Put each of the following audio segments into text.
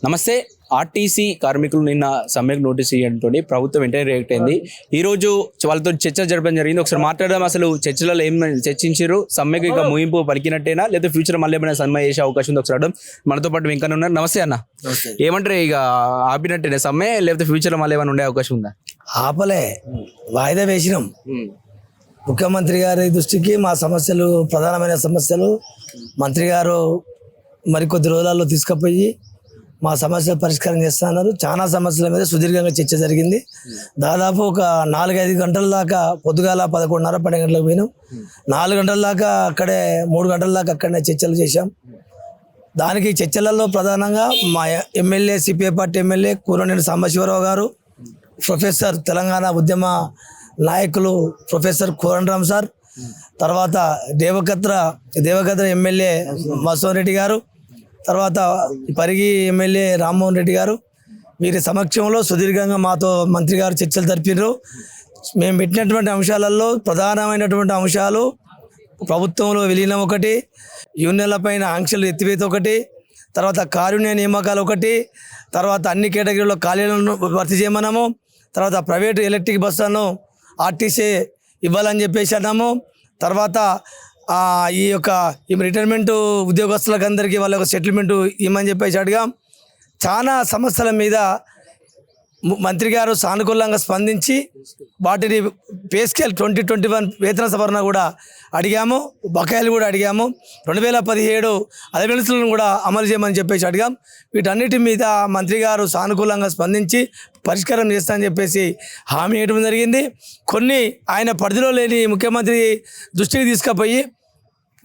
నమస్తే. ఆర్టీసీ కార్మికులు నిన్న సమ్మెకు నోటీస్ ఇవ్వడంతో ప్రభుత్వం వెంటనే రియాక్ట్ అయింది. ఈ రోజు వాళ్ళతో చర్చలు జరపడం జరిగింది. ఒకసారి మాట్లాడడం, అసలు చర్చలలో ఏం చర్చించారు? సమ్మెకు ఇక ముగింపు పలికినట్టేనా, లేదా ఫ్యూచర్ మళ్ళీ ఏమైనా సమ్మె చేసే అవకాశం ఉంది? ఒకసారి అడడం. మనతో పాటు వెంకన్న ఉన్నారు. నమస్తే అన్న. ఏమంటారు, ఇక ఆపినట్టేనా సమ్మె, లేకపోతే ఫ్యూచర్ మళ్ళీ ఏమైనా ఉండే అవకాశం ఉందా? ఆపలే, వాయిదా వేసినాం. ముఖ్యమంత్రి గారి దృష్టికి మా సమస్యలు, ప్రధానమైన సమస్యలు మంత్రి గారు మరికొద్ది రోజులలో తీసుకుపోయి మా సమస్యలు పరిష్కారం చేస్తున్నారు. చాలా సమస్యల మీద సుదీర్ఘంగా చర్చ జరిగింది. దాదాపు ఒక 4-5 గంటల దాకా, పొద్దుగాల 11:30-12 గంటలకు పోయినాం. 4 గంటల దాకా అక్కడే, 3 గంటల దాకా అక్కడనే చర్చలు చేశాం. దానికి చర్చలలో ప్రధానంగా మా MLA, CPI party MLA Kooraneni Sambasivarao garu, professor Telangana ఉద్యమ నాయకులు ప్రొఫెసర్ కోరంరామ్ సార్, తర్వాత దేవకద్ర ఎమ్మెల్యే మసోన్ రెడ్డి గారు, తర్వాత పరిగి ఎమ్మెల్యే రామ్మోహన్ రెడ్డి గారు, వీరి సమక్షంలో సుదీర్ఘంగా మాతో మంత్రి గారు చర్చలు జరిపారు. మేము పెట్టినటువంటి అంశాలలో ప్రధానమైనటువంటి అంశాలు ప్రభుత్వంలో విలీనం ఒకటి, యూనియన్ల పైన ఆంక్షలు ఎత్తివేత ఒకటి, తర్వాత కారుణ్య నియామకాలు ఒకటి, తర్వాత అన్ని కేటగిరీలో ఖాళీలను భర్తీ చేయమన్నాము, తర్వాత ప్రైవేటు ఎలక్ట్రిక్ బస్సులను ఆర్టీసీ ఇవ్వాలని చెప్పేసి అన్నాము, తర్వాత ఈ రిటైర్మెంట్ ఉద్యోగస్తులకు అందరికీ వాళ్ళ యొక్క సెటిల్మెంట్ ఇవ్వమని చెప్పేసి అడిగాం. చాలా సమస్యల మీద మంత్రి గారు సానుకూలంగా స్పందించి వాటిని పే స్కేల్ 2021 వేతన సవరణ కూడా అడిగాము, బకాయిలు కూడా అడిగాము, 2017 అలవెన్స్లను కూడా అమలు చేయమని చెప్పేసి అడిగాం. వీటన్నిటి మీద మంత్రి గారు సానుకూలంగా స్పందించి పరిష్కారం చేస్తానని చెప్పేసి హామీ ఇవ్వడం జరిగింది. కొన్ని ఆయన పరిధిలో లేని ముఖ్యమంత్రి దృష్టికి తీసుకుపోయి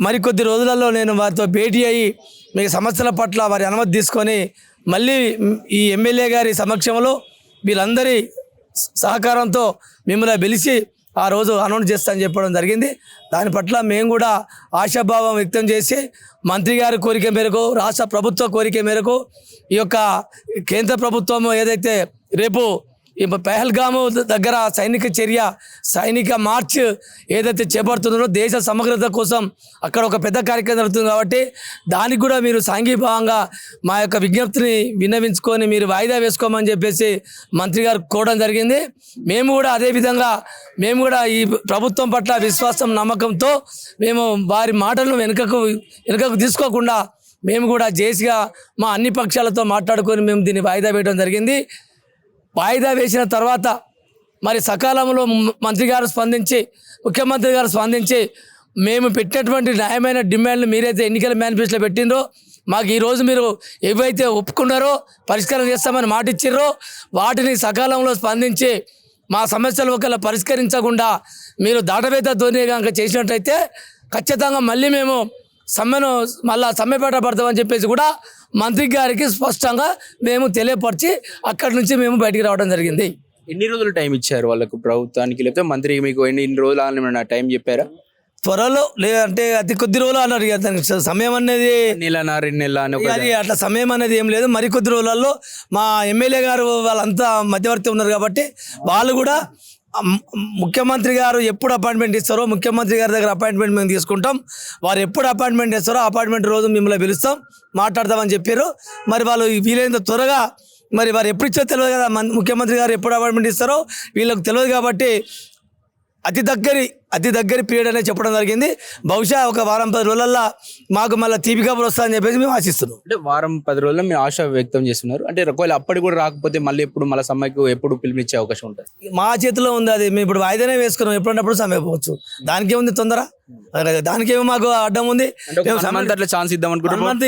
మరికొద్ది రోజులలో నేను వారితో భేటీ అయ్యి మీకు సమస్యల పట్ల వారి అనుమతి తీసుకొని మళ్ళీ ఈ ఎమ్మెల్యే గారి సమక్షంలో వీళ్ళందరి సహకారంతో మిమ్మల్ని పిలిచి ఆ రోజు అనౌన్స్ చేస్తానని చెప్పడం జరిగింది. దాని పట్ల మేము కూడా ఆశాభావం వ్యక్తం చేసి మంత్రి గారి కోరిక మేరకు, రాష్ట్ర ప్రభుత్వ కోరిక మేరకు ఈ యొక్క కేంద్ర ప్రభుత్వం ఏదైతే రేపు ఈ పహల్గాము దగ్గర సైనిక మార్చ్ ఏదైతే చేపడుతుందో దేశ సమగ్రత కోసం అక్కడ ఒక పెద్ద కార్యక్రమం జరుగుతుంది. కాబట్టి దానికి కూడా మీరు సాంఘీభావంగా మా యొక్క విజ్ఞప్తిని విన్నవించుకొని మీరు వాయిదా వేసుకోమని చెప్పేసి మంత్రి గారు కోరడం జరిగింది. మేము కూడా అదేవిధంగా ఈ ప్రభుత్వం పట్ల విశ్వాసం, నమ్మకంతో మేము వారి మాటలను వెనుకకు తీసుకోకుండా మేము కూడా జేసీగా మా అన్ని పక్షాలతో మాట్లాడుకొని మేము దీన్ని వాయిదా వేయడం జరిగింది. వాయిదా వేసిన తర్వాత మరి సకాలంలో ముఖ్యమంత్రి గారు స్పందించి మేము పెట్టినటువంటి న్యాయమైన డిమాండ్లు మీరైతే ఎన్నికల మేనిఫెస్టోలో పెట్టిండ్రో, మాకు ఈరోజు మీరు ఏవైతే ఒప్పుకున్నారో పరిష్కారం చేస్తామని మాట ఇచ్చిర్రో వాటిని సకాలంలో స్పందించి మా సమస్యలు ఒకవేళ పరిష్కరించకుండా మీరు దాటవేత ధోరణి కనుక చేసినట్టయితే ఖచ్చితంగా మళ్ళీ మేము సమ్మెపేట పడతామని చెప్పేసి కూడా మంత్రి గారికి స్పష్టంగా మేము తెలియపరిచి అక్కడి నుంచి మేము బయటికి రావడం జరిగింది. ఎన్ని రోజులు టైం ఇచ్చారు వాళ్ళకు ప్రభుత్వానికి, లేకపోతే మంత్రి మీకు ఎన్ని రోజులు టైం చెప్పారా? త్వరలో, లేదంటే అతి కొద్ది రోజులు అన్నారు. దానికి సమయం అనేది 2 నెలలు అట్లా సమయం అనేది ఏం లేదు. మరికొద్ది రోజులలో మా ఎమ్మెల్యే గారు వాళ్ళంతా మధ్యవర్తి ఉన్నారు కాబట్టి వాళ్ళు కూడా ముఖ్యమంత్రి గారు ఎప్పుడు అపాయింట్మెంట్ ఇస్తారో ముఖ్యమంత్రి గారి దగ్గర అపాయింట్మెంట్ మేము తీసుకుంటాం. వారు ఎప్పుడు అపాయింట్మెంట్ ఇస్తారో అపాయింట్మెంట్ రోజు మిమ్మల్ని పిలుస్తాం, మాట్లాడతామని చెప్పారు. మరి వాళ్ళు వీలైనంత త్వరగా, మరి వారు ఎప్పుడు ఇచ్చారో తెలియదు కదా, ముఖ్యమంత్రి గారు ఎప్పుడు అపాయింట్మెంట్ ఇస్తారో వీళ్ళకి తెలియదు కాబట్టి అతి దగ్గరి పీరియడ్ అనేది చెప్పడం జరిగింది. బహుశా ఒక 10 రోజులల్లో మాకు మళ్ళీ తీపి కబురు వస్తుందని చెప్పేసి మేము ఆశిస్తున్నాం. అంటే 10 రోజుల్లో మీరు ఆశ వ్యక్తం చేస్తున్నారు. అంటే ఒకవేళ అప్పటి కూడా రాకపోతే మళ్ళీ సమ్మెకు ఎప్పుడు పిలుపునిచ్చే అవకాశం ఉంటుంది? మా చేతిలో ఉంది అది. మేము ఇప్పుడు వాయిదానే వేసుకున్నాం, ఎప్పుడన్నప్పుడు సమ్మె పోవచ్చు. దానికేముంది తొందర, దానికేమో మాకు అడ్డం ఉంది. ఛాన్స్ ఇద్దాం అనుకుంటున్నాం.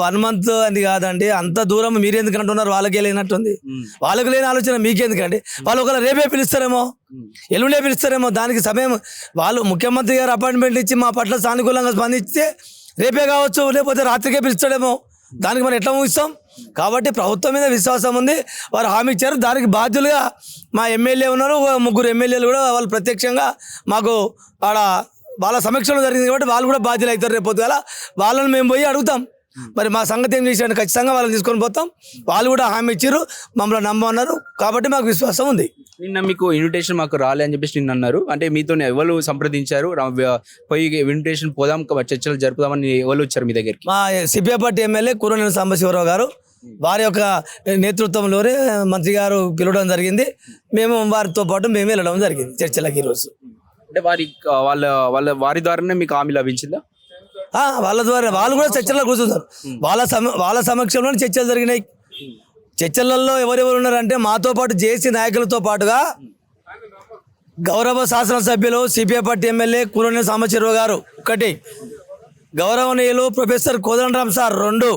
1 month అని కాదండి, అంత దూరం మీరు ఎందుకు అంటున్నారు? వాళ్ళకే లేనట్టుంది. వాళ్ళకి లేని ఆలోచన మీకెందుకండి? వాళ్ళు ఒకవేళ రేపే పిలుస్తారేమో, ఎల్లుండే పిలుస్తారేమో. దానికి సమయం వాళ్ళు ముఖ్యమంత్రి గారు అపాయింట్మెంట్ ఇచ్చి మా పట్ల సానుకూలంగా స్పందిస్తే రేపే కావచ్చు, లేకపోతే రాత్రికే పిలుస్తాడేమో. దానికి మనం ఎట్లా ఊహిస్తాం? కాబట్టి ప్రభుత్వం మీద విశ్వాసం ఉంది, వారు హామీ ఇచ్చారు. దానికి బాధ్యులుగా మా ఎమ్మెల్యే ఉన్నారు, 3 ఎమ్మెల్యేలు కూడా వాళ్ళు ప్రత్యక్షంగా మాకు వాళ్ళ సమక్షంలో జరిగింది కాబట్టి వాళ్ళు కూడా బాధ్యులు అవుతారు. రేపు పొద్దుగాల వాళ్ళని మేము పోయి అడుగుతాం, మరి మా సంగతి ఏం చేశాడు, ఖచ్చితంగా వాళ్ళని తీసుకొని పోతాం. వాళ్ళు కూడా హామీ ఇచ్చారు, మమ్మల్ని నమ్మన్నారు కాబట్టి మాకు విశ్వాసం ఉంది. నిన్న మీకు ఇన్విటేషన్ మాకు రాలే అని చెప్పేసి నిన్న అన్నారు. అంటే మీతో ఎవరు సంప్రదించారు? పోయి ఇన్విటేషన్ పోదాం, చర్చలు జరుపుదామని ఎవరు వచ్చారు మీ దగ్గరికి? మా CPI party MLA Kooraneni Sambasivarao గారు, వారి యొక్క నేతృత్వంలోనే మంత్రి గారు పిలవడం జరిగింది. మేము వారితో పాటు మేము వెళ్ళడం జరిగింది చర్చలకు ఈరోజు. అంటే వారి ద్వారానే మీకు హామీ లభించిందా? వాళ్ళ ద్వారా వాళ్ళు కూడా చర్చల్లో కూర్చున్నారు. వాళ్ళ సమక్షంలోనే చర్చలు జరిగినాయి. చర్చలలో ఎవరెవరు ఉన్నారంటే మాతో పాటు జేసీ నాయకులతో పాటుగా గౌరవ శాసనసభ్యులు CPI party MLA Kooraneni Sambasivarao garu 1, గౌరవనీయులు professor Kodandaram sir 2,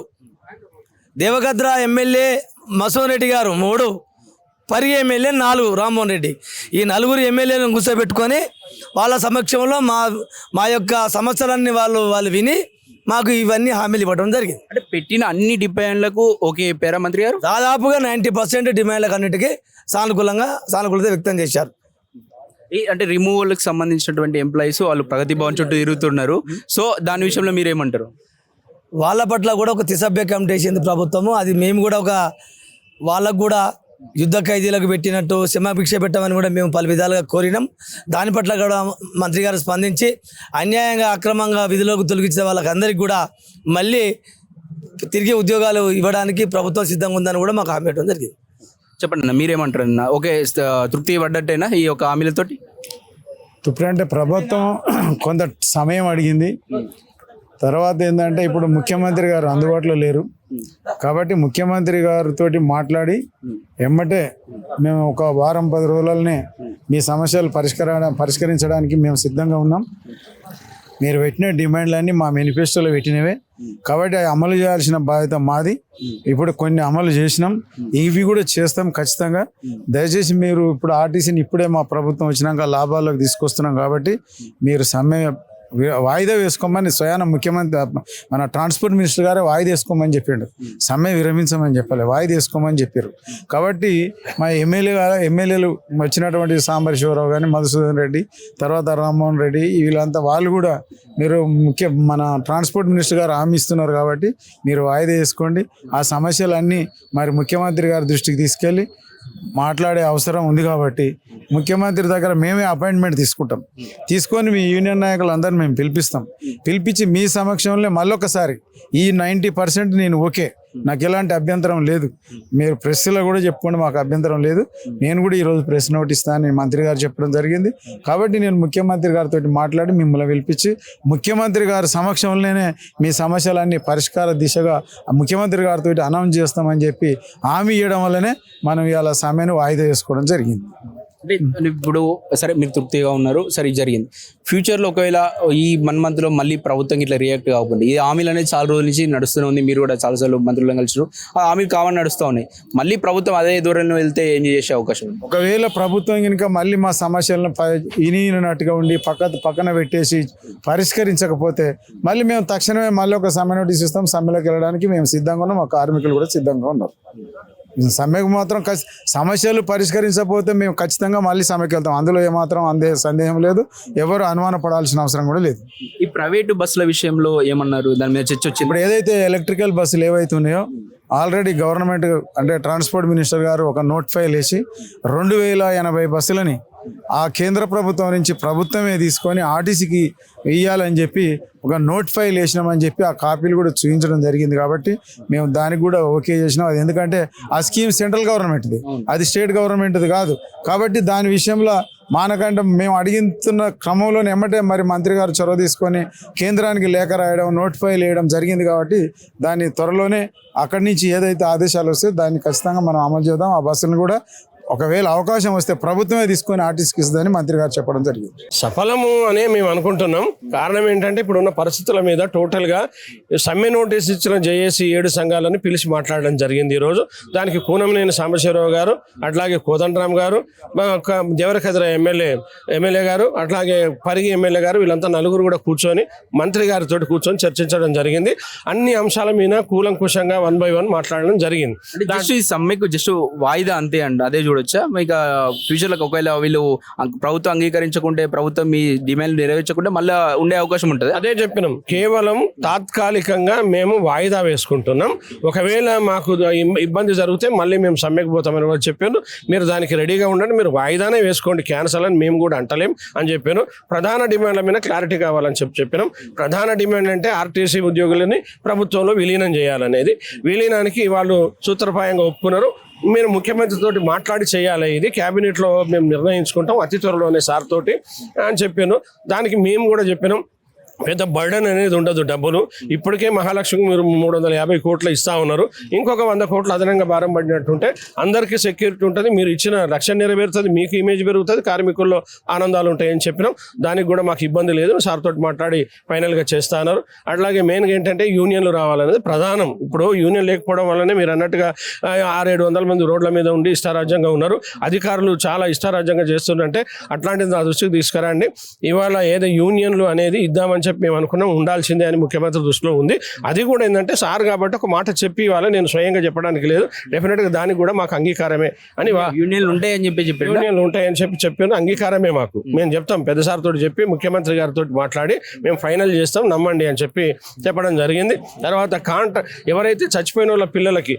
Devarakadra MLA Masoon Reddy garu 3, Parigi MLA 4 Rammohan Reddy. ఈ 4 ఎమ్మెల్యేలను కూర్చోబెట్టుకొని వాళ్ళ సమక్షంలో మా యొక్క సమస్యలన్నీ వాళ్ళు విని మాకు ఇవన్నీ హామీలు ఇవ్వడం జరిగింది. అంటే పెట్టిన అన్ని డిమాండ్లకు ఓకే చెప్పారా మంత్రి గారు? దాదాపుగా 90% డిమాండ్లకు అన్నిటికీ సానుకూలత వ్యక్తం చేశారు. అంటే రిమూవల్కి సంబంధించినటువంటి ఎంప్లాయీస్ వాళ్ళు ప్రగతి భవన్ చుట్టూ తిరుగుతున్నారు. సో దాని విషయంలో మీరేమంటారు? వాళ్ళ పట్ల కూడా ఒక త్రిసభ్య కమిటీ వేసింది ప్రభుత్వము. అది మేము కూడా వాళ్ళకు కూడా యుద్ధ ఖైదీలకు పెట్టినట్టు క్షమాభిక్ష పెట్టమని కూడా మేము పలు విధాలుగా కోరినాం. దాని పట్ల కూడా మంత్రి గారు స్పందించి అన్యాయంగా అక్రమంగా విధులకు తొలగించిన వాళ్ళకందరికీ కూడా మళ్ళీ తిరిగి ఉద్యోగాలు ఇవ్వడానికి ప్రభుత్వం సిద్ధంగా ఉందని కూడా మాకు హామీ ఇవ్వడం జరిగింది. చెప్పండి అన్న, మీరేమంటారు అన్న? ఓకే, తృప్తి పడ్డట్టేనా ఈ యొక్క హామీలతోటి? తృప్తి అంటే ప్రభుత్వం కొంత సమయం అడిగింది. తర్వాత ఏంటంటే ఇప్పుడు ముఖ్యమంత్రి గారు అందుబాటులో లేరు కాబట్టి ముఖ్యమంత్రి గారితో మాట్లాడి ఎమ్మటే మేము ఒక వారం 10 రోజులనే మీ సమస్యలు పరిష్కరించడానికి మేము సిద్ధంగా ఉన్నాం. మీరు పెట్టిన డిమాండ్లన్నీ మా మేనిఫెస్టోలో పెట్టినవే కాబట్టి అవి అమలు చేయాల్సిన బాధ్యత మాది. ఇప్పుడు కొన్ని అమలు చేసినాం, ఇవి కూడా చేస్తాం ఖచ్చితంగా. దయచేసి మీరు ఇప్పుడు ఆర్టీసీని ఇప్పుడే మా ప్రభుత్వం వచ్చినాక లాభాల్లోకి తీసుకొస్తున్నాం కాబట్టి మీరు సమ్మె వాయిదా వేసుకోమని స్వయాన ముఖ్యమంత్రి మన ట్రాన్స్పోర్ట్ మినిస్టర్ గారే వాయిదా వేసుకోమని చెప్పిండు. సమ్మె విరమించమని చెప్పాలి, వాయిదా వేసుకోమని చెప్పారు. కాబట్టి మా ఎమ్మెల్యేలు వచ్చినటువంటి సాంబశివరావు కానీ, మధుసూదన్ రెడ్డి, తర్వాత రామ్మోహన్ రెడ్డి, వీళ్ళంతా వాళ్ళు కూడా మీరు మన ట్రాన్స్పోర్ట్ మినిస్టర్ గారు హామీ ఇస్తున్నారు కాబట్టి మీరు వాయిదా వేసుకోండి. ఆ సమస్యలన్నీ మరి ముఖ్యమంత్రి గారి దృష్టికి తీసుకెళ్ళి మాట్లాడే అవసరం ఉంది కాబట్టి ముఖ్యమంత్రి దగ్గర మేమే అపాయింట్మెంట్ తీసుకొని మీ యూనియన్ నాయకులందరినీ మేము పిలిపించి మీ సమక్షంలో మళ్ళొకసారి ఈ 90% నేను ఓకే, నాకు ఎలాంటి అభ్యంతరం లేదు, మీరు ప్రెస్లో కూడా చెప్పుకోండి, మాకు అభ్యంతరం లేదు, నేను కూడా ఈరోజు ప్రెస్ నోట్ ఇస్తానని మంత్రి గారు చెప్పడం జరిగింది. కాబట్టి నేను ముఖ్యమంత్రి గారితో మాట్లాడి మిమ్మల్ని పిలిపించి ముఖ్యమంత్రి గారి సమక్షంలోనే మీ సమస్యలన్నీ పరిష్కార దిశగా ముఖ్యమంత్రి గారితో అనౌన్స్ చేస్తామని చెప్పి హామీ ఇవ్వడం వల్లనే మనం ఇవాళ సమ్మెను వాయిదా వేసుకోవడం జరిగింది. అంటే ఇప్పుడు సరే మీరు తృప్తిగా ఉన్నారు, సరే ఇది జరిగింది. ఫ్యూచర్లో ఒకవేళ ఈ 1 monthలో మళ్ళీ ప్రభుత్వం ఇట్లా రియాక్ట్ కాకుండా, ఈ హామీలు అనేది చాలా రోజుల నుంచి నడుస్తూనే ఉంది, మీరు కూడా చాలాసార్లు మంత్రులను కలిసినారు, ఆ హామీలు కావాలని నడుస్తూ ఉన్నాయి, మళ్ళీ ప్రభుత్వం అదే దూరంలో వెళ్తే ఏం చేసే అవకాశం ఉంది? ఒకవేళ ప్రభుత్వం కనుక మళ్ళీ మా సమస్యలను ఇనినట్టుగా ఉండి పక్కన పెట్టేసి పరిష్కరించకపోతే మళ్ళీ మేము తక్షణమే మళ్ళీ ఒక సమ్మె నోటీస్ ఇస్తాం. సమ్మెలోకి వెళ్ళడానికి మేము సిద్ధంగా ఉన్నాం, మా కార్మికులు కూడా సిద్ధంగా ఉన్నారు. సమ్మెకు మాత్రం సమస్యలు పరిష్కరించకపోతే మేము ఖచ్చితంగా మళ్ళీ సమ్మెకి వెళ్తాం. అందులో ఏమాత్రం సందేహం లేదు, ఎవరు అనుమాన పడాల్సిన అవసరం కూడా లేదు. ఈ ప్రైవేటు బస్సుల విషయంలో ఏమన్నారు? దాని మీద చర్చ వచ్చింది. ఇప్పుడు ఏదైతే ఎలక్ట్రికల్ బస్సులు ఏవైతే ఉన్నాయో ఆల్రెడీ గవర్నమెంట్ అంటే ట్రాన్స్పోర్ట్ మినిస్టర్ గారు ఒక నోట్ ఫైల్ వేసి 2080 బస్సులని ఆ కేంద్ర ప్రభుత్వం నుంచి ప్రభుత్వమే తీసుకొని ఆర్టీసీకి ఇవ్వాలని చెప్పి ఒక నోట్ ఫైల్ వేసినామని చెప్పి ఆ కాపీలు కూడా చూపించడం జరిగింది. కాబట్టి మేము దానికి కూడా ఓకే చేసినాం. అది ఎందుకంటే ఆ స్కీమ్ సెంట్రల్ గవర్నమెంట్ది, అది స్టేట్ గవర్నమెంట్ది కాదు. కాబట్టి దాని విషయంలో మానకంటే మేము అడిగిస్తున్న క్రమంలోనే ఎమ్మటే మరి మంత్రి గారు చొరవ తీసుకొని కేంద్రానికి లేఖ రాయడం, నోట్ ఫైల్ వేయడం జరిగింది. కాబట్టి దాన్ని త్వరలోనే అక్కడి నుంచి ఏదైతే ఆదేశాలు వస్తే దాన్ని ఖచ్చితంగా మనం అమలు చేద్దాం. ఆ బస్సులను కూడా ఒకవేళ అవకాశం వస్తే ప్రభుత్వమే తీసుకొని ఆర్టీసీకి ఇస్తుందని మంత్రి గారు చెప్పడం జరిగింది. సఫలము అనే మేము అనుకుంటున్నాం. కారణం ఏంటంటే ఇప్పుడున్న పరిస్థితుల మీద టోటల్గా సమ్మె నోటీస్ ఇచ్చిన జేఏసీ 7 సంఘాలను పిలిచి మాట్లాడడం జరిగింది ఈరోజు. దానికి కూనంనేని సాంబశివరావు గారు, అట్లాగే కోదండరామ్ గారు, దేవరకద్ర ఎమ్మెల్యే గారు, అట్లాగే పరిగి ఎమ్మెల్యే గారు, వీళ్ళంతా 4 కూడా కూర్చొని మంత్రి గారితో కూర్చొని చర్చించడం జరిగింది. అన్ని అంశాల మీద కూలంకుషంగా 1 by 1 మాట్లాడడం జరిగింది. ఈ సమ్మెకు జస్ట్ వాయిదా అంతే అండి, అదే చూడాలి. చూడొచ్చా? ఇక ఫ్యూచర్లో ఒకవేళ వీళ్ళు ప్రభుత్వం అంగీకరించకుంటే, ప్రభుత్వం మీ డిమాండ్ నెరవేర్చకుంటే మళ్ళీ ఉండే అవకాశం ఉంటుంది. అదే చెప్పినాం, కేవలం తాత్కాలికంగా మేము వాయిదా వేసుకుంటున్నాం. ఒకవేళ మాకు ఇబ్బంది జరిగితే మళ్ళీ మేము సమ్మెకు పోతామని వాళ్ళు చెప్పారు. మీరు దానికి రెడీగా ఉండండి, మీరు వాయిదానే వేసుకోండి, క్యాన్సల్ అని మేము కూడా అంటలేం అని చెప్పాను. ప్రధాన డిమాండ్ల మీద క్లారిటీ కావాలని చెప్పినాం. ప్రధాన డిమాండ్ అంటే ఆర్టీసీ ఉద్యోగులని ప్రభుత్వంలో విలీనం చేయాలనేది. విలీనానికి వాళ్ళు సూత్రప్రాయంగా ఒప్పుకున్నారు. మీరు ముఖ్యమంత్రితో మాట్లాడి చేయాలి, ఇది క్యాబినెట్లో మేము నిర్ణయించుకుంటాం అతి త్వరలోనే సార్ తోటి అని చెప్పాను. దానికి మేము కూడా చెప్పినాం, పెద్ద బర్డన్ అనేది ఉండదు. డబ్బులు ఇప్పటికే మహాలక్ష్మికి మీరు 350 కోట్లు ఇస్తా ఉన్నారు, ఇంకొక 100 కోట్లు అదనంగా భారం పడినట్టుంటే అందరికీ సెక్యూరిటీ ఉంటుంది, మీరు ఇచ్చిన రక్షణ నెరవేరుతుంది, మీకు ఇమేజ్ పెరుగుతుంది, కార్మికుల్లో ఆనందాలు ఉంటాయని చెప్పినాం. దానికి కూడా మాకు ఇబ్బంది లేదు, సార్ తోటి మాట్లాడి ఫైనల్గా చేస్తా ఉన్నారు. అట్లాగే మెయిన్గా ఏంటంటే యూనియన్లు రావాలనేది ప్రధానం. ఇప్పుడు యూనియన్ లేకపోవడం వల్లనే మీరు అన్నట్టుగా 600-700 మంది రోడ్ల మీద ఉండి ఇష్టారాజ్యంగా ఉన్నారు. అధికారులు చాలా ఇష్టారాజ్యంగా చేస్తున్నారంటే అట్లాంటిది నా దృష్టికి తీసుకురండి. ఇవాళ ఏదో యూనియన్లు అనేది ఇద్దామని చెప్పి మేము అనుకున్నాం, ఉండాల్సిందే అని ముఖ్యమంత్రి దృష్టిలో ఉంది. అది కూడా ఏంటంటే సార్ కాబట్టి ఒక మాట చెప్పి ఇవాళ నేను స్వయంగా చెప్పడానికి లేదు, డెఫినెట్గా దానికి కూడా మాకు అంగీకారమే అని యూనియన్లు ఉంటాయని చెప్పి యూనియన్లు ఉంటాయని చెప్పాను. అంగీకారమే మాకు, మేము చెప్తాం పెద్ద సార్ తోటి చెప్పి ముఖ్యమంత్రి గారితో మాట్లాడి మేము ఫైనల్ చేస్తాం, నమ్మండి అని చెప్పడం జరిగింది. తర్వాత ఎవరైతే చచ్చిపోయిన వాళ్ళ పిల్లలకి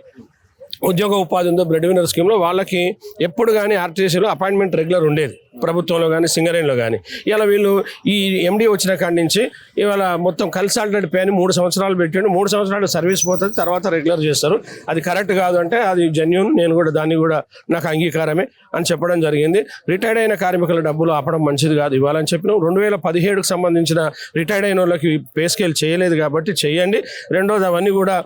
ఉద్యోగ ఉపాధి ఉందో బ్రెడ్ విన్నర్ స్కీమ్లో వాళ్ళకి ఎప్పుడు కానీ ఆర్టీసీలో అపాయింట్మెంట్ రెగ్యులర్ ఉండేది, ప్రభుత్వంలో కానీ సింగరేణిలో కానీ. ఇలా వీళ్ళు ఈ ఎండి వచ్చిన కాడి నుంచి ఇవాళ మొత్తం కన్సల్టెంట్ పే అని 3 సంవత్సరాలు పెట్టిండు. 3 సంవత్సరాలు సర్వీస్ పోతుంది, తర్వాత రెగ్యులర్ చేస్తారు. అది కరెక్ట్ కాదు అంటే అది జెన్యూన్, నేను కూడా దాన్ని కూడా నాకు అంగీకారమే అని చెప్పడం జరిగింది. రిటైర్డ్ అయిన కార్మికుల డబ్బులు ఆపడం మంచిది కాదు ఇవ్వాలని చెప్పినాం. 2017కు సంబంధించిన రిటైర్డ్ అయిన వాళ్ళకి పే స్కేల్ చేయలేదు కాబట్టి చేయండి. రెండోది అవన్నీ కూడా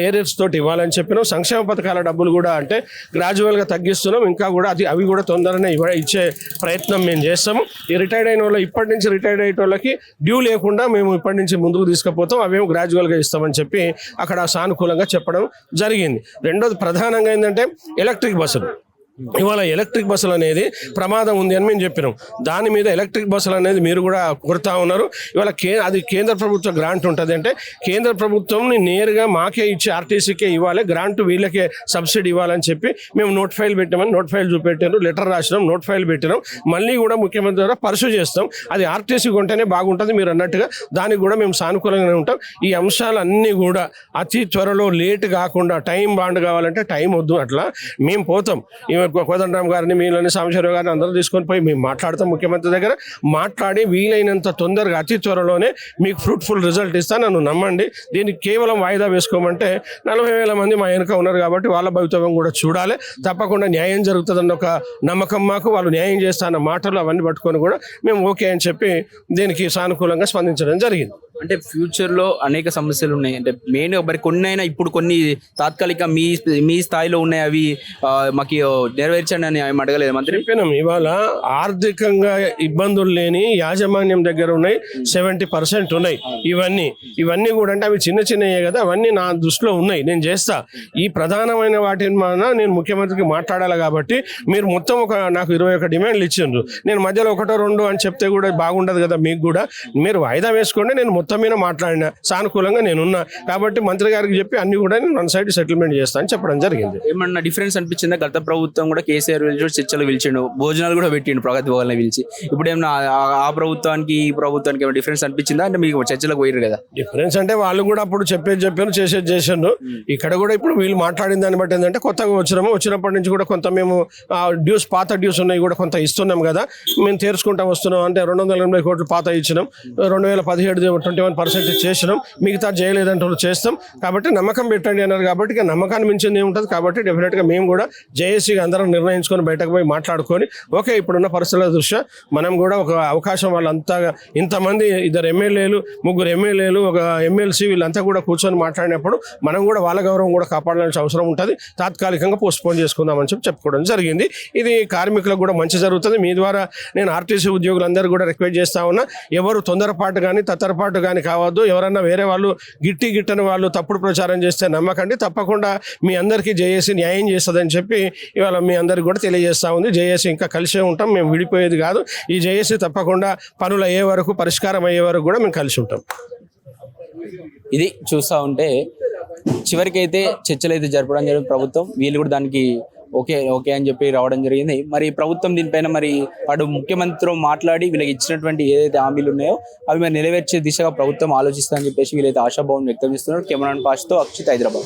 ఏరియర్స్ తోటి ఇవ్వాలని చెప్పినాం. సంక్షేమ పథకాల డబ్బులు కూడా అంటే గ్రాడ్యువల్గా తగ్గిస్తున్నాం, ఇంకా కూడా అవి కూడా తొందరనే ఇచ్చే ప్రయత్నం మేము చేస్తాము. ఈ రిటైర్డ్ అయిన వాళ్ళు ఇప్పటి నుంచి రిటైర్డ్ అయ్యే వాళ్ళకి డ్యూ లేకుండా మేము ఇప్పటి నుంచి ముందుకు తీసుకుపోతాం, అవేమో గ్రాడ్యువల్గా ఇస్తామని చెప్పి అక్కడ సానుకూలంగా చెప్పడం జరిగింది. రెండోది ప్రధానంగా ఏంటంటే ఎలక్ట్రిక్ బస్సులు. ఇవాళ ఎలక్ట్రిక్ బస్సులు అనేది ప్రమాదం ఉంది అని మేము చెప్పినాం. దాని మీద ఎలక్ట్రిక్ బస్సులు అనేది మీరు కూడా కొడతా ఉన్నారు. ఇవాళ అది కేంద్ర ప్రభుత్వ గ్రాంట్ ఉంటుంది, అంటే కేంద్ర ప్రభుత్వంని నేరుగా మాకే ఇచ్చి ఆర్టీసీకే ఇవ్వాలి, గ్రాంట్ వీళ్ళకే సబ్సిడీ ఇవ్వాలని చెప్పి మేము నోట్ ఫైల్ పెట్టామని నోట్ ఫైల్ చూపెట్టారు, లెటర్ రాసినాం, నోట్ ఫైల్ పెట్టినాం. మళ్ళీ కూడా ముఖ్యమంత్రి ద్వారా పర్సూ చేస్తాం. అది ఆర్టీసీ కొంటేనే బాగుంటుంది మీరు అన్నట్టుగా, దానికి కూడా మేము సానుకూలంగానే ఉంటాం. ఈ అంశాలన్నీ కూడా అతి త్వరలో లేట్ కాకుండా, టైం బాండ్ కావాలంటే టైం వద్దు, అట్లా మేము పోతాం. కోదండరామ్ గారిని, మీలని, సాంబశివరావు గారిని అందరూ తీసుకొని పోయి మేము మాట్లాడతాం, ముఖ్యమంత్రి దగ్గర మాట్లాడి వీలైనంత తొందరగా అతి త్వరలోనే మీకు ఫ్రూట్ఫుల్ రిజల్ట్ ఇస్తాను, నన్ను నమ్మండి. దీనికి కేవలం వాయిదా వేసుకోమంటే 40,000 మంది మా వెనుక ఉన్నారు కాబట్టి వాళ్ళ భవితవ్యం కూడా చూడాలి. తప్పకుండా న్యాయం జరుగుతుందన్న ఒక నమ్మకం మాకు. వాళ్ళు న్యాయం చేస్తాన్న మాటలు అవన్నీ పట్టుకొని కూడా మేము ఓకే అని చెప్పి దీనికి సానుకూలంగా స్పందించడం జరిగింది. అంటే ఫ్యూచర్లో అనేక సమస్యలు ఉన్నాయి, అంటే మెయిన్గా మరి కొన్ని అయినా ఇప్పుడు కొన్ని తాత్కాలిక మీ స్థాయిలో ఉన్నాయి, అవి మాకు నెరవేర్చండి అని ఏమి అడగలేదు మంత్రి? చెప్పినాం, ఇవాళ ఆర్థికంగా ఇబ్బందులు లేని యాజమాన్యం దగ్గర ఉన్నాయి, 70% ఉన్నాయి. ఇవన్నీ కూడా అంటే అవి చిన్న చిన్నయే కదా, అవన్నీ నా దృష్టిలో ఉన్నాయి, నేను చేస్తా. ఈ ప్రధానమైన వాటిని నేను ముఖ్యమంత్రికి మాట్లాడాలి కాబట్టి మీరు మొత్తం నాకు 21 డిమాండ్లు ఇచ్చిండ్రు. నేను మధ్యలో 1-2 అని చెప్తే కూడా బాగుండదు కదా, మీకు కూడా మీరు వాయిదా వేసుకోండి, నేను మొత్తం మీద మాట్లాడినా సానుకూలంగా నేనున్నా కాబట్టి మంత్రి గారికి చెప్పి అన్ని కూడా నేను 1 సైడ్ సెటిల్మెంట్ చేస్తా అని చెప్పడం జరిగింది. ఏమన్నా డిఫరెన్స్ అనిపించిందా? గత ప్రభుత్వం కూడా కేసీఆర్ చర్చలు పిలిచిండు, భోజనాలు కూడా పెట్టిండు ప్రగతి భవన్లో పిలిచి. ఇప్పుడు ఏమన్నా ఆ ప్రభుత్వానికి ఈ ప్రభుత్వానికి ఏమైనా డిఫరెన్స్ అనిపించిందా? అంటే మీకు చర్చలకు పోయారు కదా. డిఫరెన్స్ అంటే వాళ్ళు కూడా అప్పుడు చెప్పాను, చేసాను. ఇక్కడ కూడా ఇప్పుడు వీళ్ళు మాట్లాడిన దాన్ని బట్టి ఏంటంటే కొత్తగా వచ్చినప్పటి నుంచి కూడా కొంత మేము పాత డ్యూస్ ఉన్నాయి కూడా కొంత ఇస్తున్నాం కదా, మేము తీర్చుకుంటా వస్తున్నాం. అంటే 280 కోట్లు పాత ఇచ్చినాం, 2017 21% చేసినాం, మిగతా చేయలేదంటే చేస్తాం. కాబట్టి నమ్మకం పెట్టండి అన్నారు కాబట్టి ఇక నమ్మకాన్ని మించింది ఏముంటుంది. కాబట్టి డెఫినెట్గా మేము కూడా జేఏసీగా అందరం నిర్ణయించుకొని బయటకు పోయి మాట్లాడుకొని ఓకే ఇప్పుడున్న పరిస్థితుల దృష్ట్యా మనం కూడా ఒక అవకాశం, వాళ్ళంతా ఇంతమంది 2 ఎమ్మెల్యేలు 3 ఎమ్మెల్యేలు ఒక ఎమ్మెల్సీ వీళ్ళంతా కూడా కూర్చొని మాట్లాడినప్పుడు మనం కూడా వాళ్ళ గౌరవం కూడా కాపాడాల్సిన అవసరం ఉంటుంది. తాత్కాలికంగా పోస్ట్పోన్ చేసుకుందామని చెప్పుకోవడం జరిగింది. ఇది కార్మికులకు కూడా మంచి జరుగుతుంది. మీ ద్వారా నేను ఆర్టీసీ ఉద్యోగులందరూ కూడా రిక్వెస్ట్ చేస్తా ఉన్నా, ఎవరు తొందరపాటు కానీ తత్తరపాటు కానీ కావద్దు. ఎవరన్నా వేరే వాళ్ళు గిట్టని వాళ్ళు తప్పుడు ప్రచారం చేస్తే నమ్మకండి. తప్పకుండా మీ అందరికీ జేఏసీ న్యాయం చేస్తుందని చెప్పి ఇవాళ మీ అందరికీ కూడా తెలియజేస్తా ఉంది. జేఏసీ ఇంకా కలిసే ఉంటాం, మేము విడిపోయేది కాదు. ఈ జేఏసీ తప్పకుండా పనులు అయ్యే వరకు, పరిష్కారం అయ్యే వరకు కూడా మేము కలిసి ఉంటాం. ఇది చూస్తూ ఉంటే చివరికైతే చర్చలు అయితే జరపడం జరిగింది ప్రభుత్వం. వీళ్ళు కూడా దానికి ఓకే ఓకే అని చెప్పి రావడం జరిగింది. మరి ప్రభుత్వం దీనిపైన మరి వాడు ముఖ్యమంత్రితో మాట్లాడి వీళ్ళకి ఇచ్చినటువంటి ఏదైతే హామీలు ఉన్నాయో అవి మరి నెరవేర్చే దిశగా ప్రభుత్వం ఆలోచిస్తుందని చెప్పేసి వీళ్ళైతే ఆశాభావం వ్యక్తం చేస్తున్నారు. కెమెరాన్ పాష్తో అక్షిత్, హైదరాబాద్.